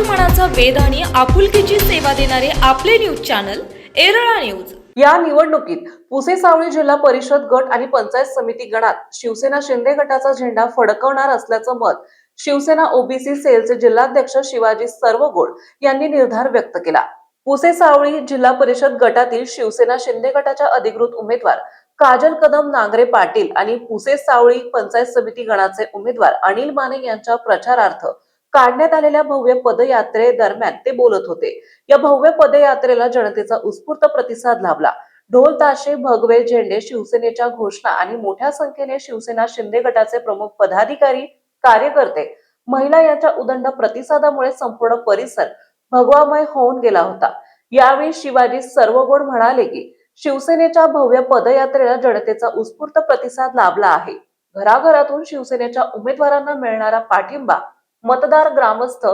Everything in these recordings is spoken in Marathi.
मनाचा वेध आणि आपुलकीची सेवा देणारे आपले न्यूज चॅनल एरळा न्यूज। या निवडणुकीत पुसे-सावळी जिल्हा परिषद गट आणि पंचायत समिती गणात शिवसेना शिंदे गटाचा झेंडा फडकवणार असल्याचं मत शिवसेना ओबीसी सेलचे जिल्हाध्यक्ष शिवाजी सर्वगोड यांनी निर्धार व्यक्त केला। पुसे-सावळी जिल्हा परिषद गटातील शिवसेना शिंदे गटाच्या अधिकृत उमेदवार काजल कदम नांगरे पाटील आणि पुसे-सावळी पंचायत समिती गणाचे उमेदवार अनिल माने यांच्या प्रचारार्थ काढण्यात आलेल्या भव्य पदयात्रेदरम्यान ते बोलत होते। या भव्य पदयात्रेला जनतेचा उत्स्फूर्त प्रतिसाद लाभला। ढोल ताशे भगवे झेंडे शिवसेनेच्या घोषणा आणि मोठ्या संख्येने शिवसेना शिंदे गटाचे प्रमुख पदाधिकारी कार्यकर्ते महिला यांच्या उदंड प्रतिसादामुळे संपूर्ण परिसर भगवामय होऊन गेला होता। यावेळी शिवाजी सर्वगोड म्हणाले की शिवसेनेच्या भव्य पदयात्रेला जनतेचा उत्स्फूर्त प्रतिसाद लाभला आहे। घराघरातून शिवसेनेच्या उमेदवारांना मिळणारा पाठिंबा, मतदार, ग्रामस्थ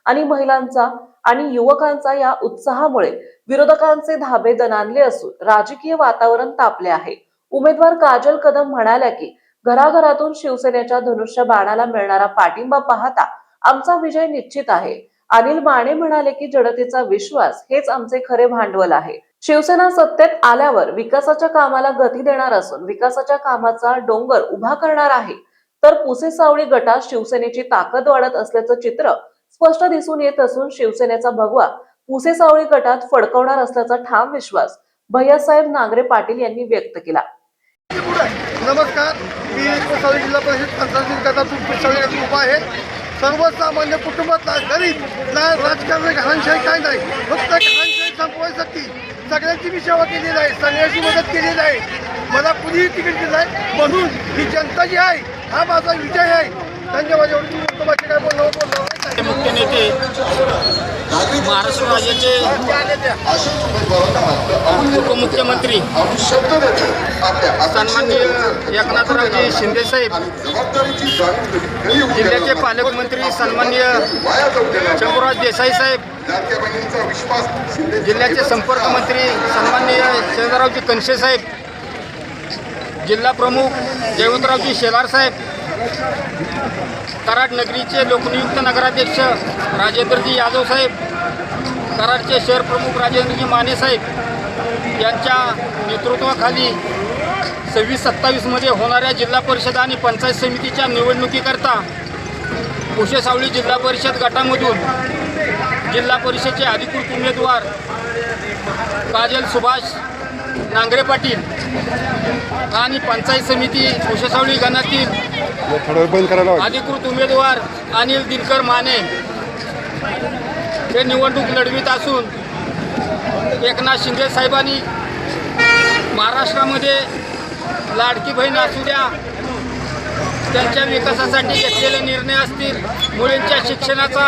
आणि महिलांचा आणि युवकांचा या उत्साहामुळे विरोधकांचे धाबे दणाणले असून राजकीय वातावरण तापले आहे। उमेदवार काजल कदम म्हणाल्या की घराघरातून शिवसेनेच्या धनुष्य बाणाला मिळणारा पाठिंबा पाहता आमचा विजय निश्चित आहे। अनिल माने म्हणाले की जनतेचा विश्वास हेच आमचे खरे भांडवल आहे। शिवसेना सत्तेत आल्यावर विकासाच्या कामाला गती देणार असून विकासाच्या कामाचा डोंगर उभा करणार आहे। तर पुसे-सावळी गटात शिवसेनेची ताकद वाढत असल्याचं चित्र स्पष्ट दिसून येत असून शिवसेनेचा भगवा पुसे-सावळी गटात फडकवणार असल्याचा ठाम विश्वास भैयासाहेब नांगरे पाटील यांनी व्यक्त केला। नमस्कार, मी पुसे-सावळी जिल्हा परिषद पंचायत समिती गटातून पुसे-सावळी गटात उभा आहे। सर्वसामान्य कुटुंबातला गरीब ना राजकारण घरांशाही काय नाही, फक्त घरांशाही संपवायसाठी सगळ्यांची मी सेवा केलेली आहे, सगळ्यांची मदत केलेली आहे। मला कुणीही तिकीट दिलं आहे म्हणून ही जनता जी आहे हा माझा विजय आहे। धन्यवाद। काय बोलणं मुख्य नेते महाराष्ट्र राज्याचे उपमुख्यमंत्री सन्माननीय एकनाथरावजी शिंदे साहेब, जिल्ह्याचे पालकमंत्री सन्माननीय शंभूराज देसाई साहेब, जिल्ह्याचे संपर्क मंत्री सन्माननीय शरदरावजी कनशे साहेब, जिल्हा प्रमुख जयवंतरावजी शेलार साहेब, कराड नगरीचे लोकनियुक्त नगराध्यक्ष राजेंद्रजी यादव साहेब, कराडचे शहर प्रमुख राजेंद्रजी माने साहेब यांच्या नेतृत्वाखाली 26-27 मध्ये होणाऱ्या जिल्हा परिषद आणि पंचायत समितीच्या निवडणुकीकरता पुसे-सावळी जिल्हा परिषद गटामधून जिल्हा परिषदेचे अधिकृत उमेदवार काजल सुभाष नांगरे पाटील आणि पंचायत समिती पुसे-सावळी गणातील अधिकृत उमेदवार अनिल दिनकर माने हे निवडणूक लढवित असून एकनाथ शिंदे साहेबांनी महाराष्ट्रामध्ये लाडकी बहीण असू द्या, त्यांच्या विकासासाठी घेतलेले निर्णय असतील, मुलींच्या शिक्षणाचा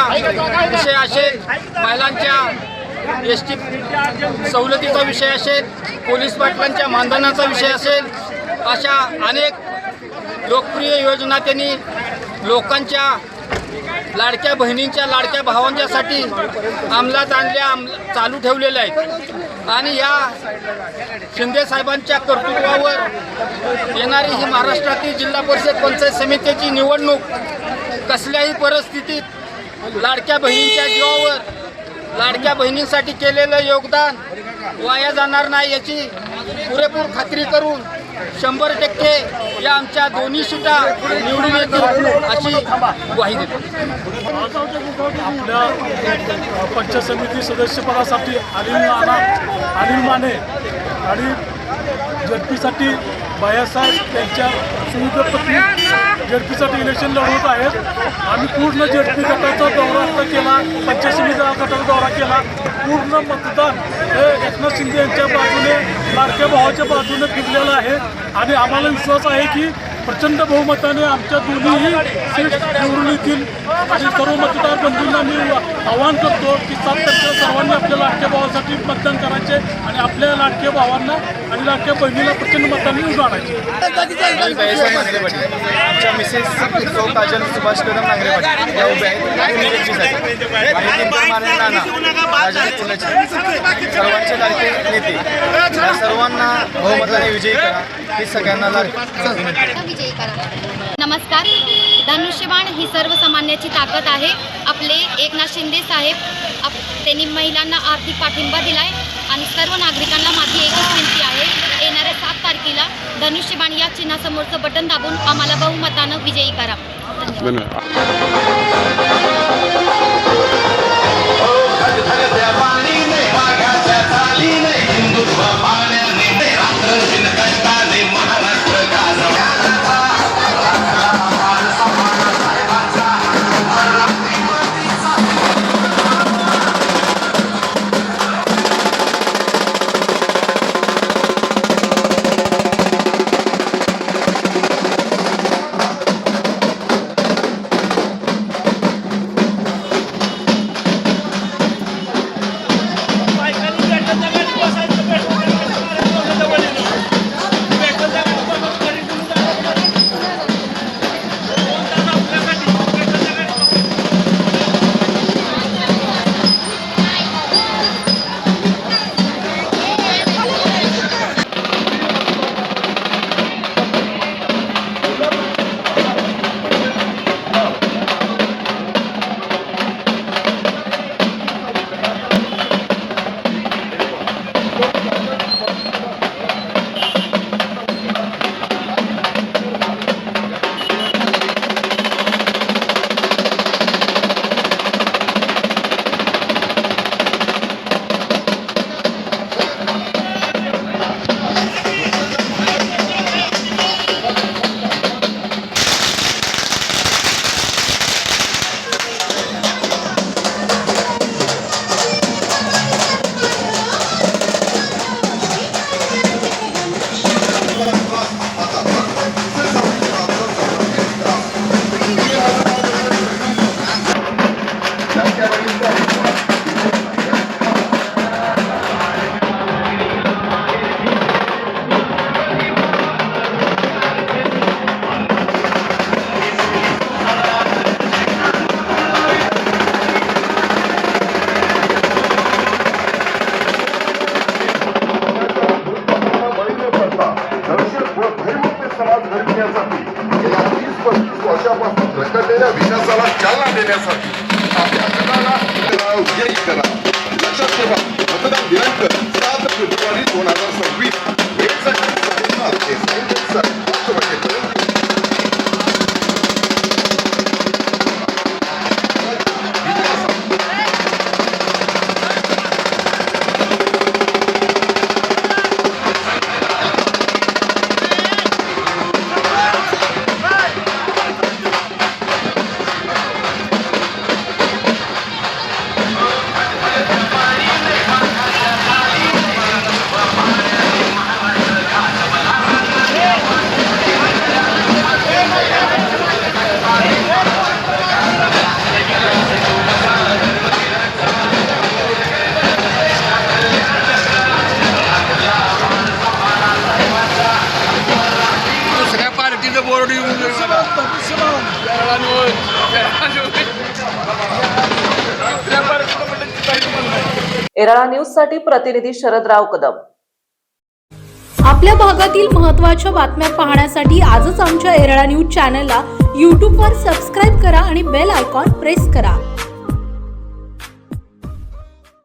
विषय असेल, महिलांच्या एसटी सवलतीचा विषय असेल, पोलीस पाटलांच्या मानधनाचा विषय असेल, अशा अनेक लोकप्रिय योजना त्यांनी लोकांच्या लाडक्या बहिणींच्या लाडक्या भावांच्यासाठी अंमलात आणल्या, चालू ठेवलेल्या आहेत। आणि या शिंदे साहेबांच्या कर्तृत्वावर येणारी ही महाराष्ट्रातील जिल्हा परिषद पंचायत समितीची निवडणूक कसल्याही परिस्थितीत लाडक्या बहिणींच्या जीवावर, लाडक्या बहिणींसाठी केलेलं योगदान वाया जाणार नाही याची पुरेपूर खात्री करून 100% या आमच्या दोन्ही सीटा निवडून येतील अशी ग्वाही देतो। आपल्या पंचायत समिती सदस्यपदासाठी अनिल माने आणि झडपीसाठी भैयासाहेब त्यांच्या सुविध पत्नी झडपीसाठी इलेक्शन लढवत आहेत। आम्ही पूर्ण झडपी गटाचा दौरा केला, पंचायत समिती गटाचा दौरा केला। पूर्ण मतदान हे एकनाथ शिंदे यांच्या बाजूने, लाडक्या भावाच्या बाजूने फिरलेलं आहे आणि आम्हाला विश्वास आहे की प्रचंड बहुमताने आमच्या दोन्हीही सीट निवडून येतील। आणि सर्व मतदार बंधूंना मी आवाहन करतो की 7% सर्वांनी आपल्या लाडक्या भावासाठी मतदान करायचे आणि आपल्या लाडक्या भावांना आणि लाडक्या बहिणीला प्रचंड मतांनी निवडून आणायचे। आमच्या मिसेस सौ काजल सुभाष कदम नांगरे पाटील या उभ्या आहेत। सर्वांचे लाडके नेते, या सर्वांना बहुमताने विजयी करा ही सगळ्यांना विजयी करा। नमस्कार, धनुष्यबाण धनुष्यबाण ही सर्वसामान्याची ताकद आहे. आपले एकनाथ शिंदे साहेब त्यांनी महिलांना आर्थिक पाठिंबा दिलाय आणि सर्व नागरिकांना माझी एकच विनंती आहे, येणाऱ्या 7 तारखेला धनुष्यबाण या चिन्हासमोरचं बटन दाबून आम्हाला बहुमतानं विजयी करा. वर्षापासून रखडलेल्या विकासाला चालना देण्यासाठी आपल्या गटाला विजयी करा. लक्षात ठेवा, मतदान दिनांक 7 फेब्रुवारी 2026. एराळा न्यूज साठी प्रतिनिधी शरदराव कदम. आपल्या भागातील महत्त्वाच्या बातम्या पाहण्यासाठी आजच आमच्या एराळा न्यूज चॅनलला YouTube वर सबस्क्राईब करा आणि बेल आयकॉन प्रेस करा.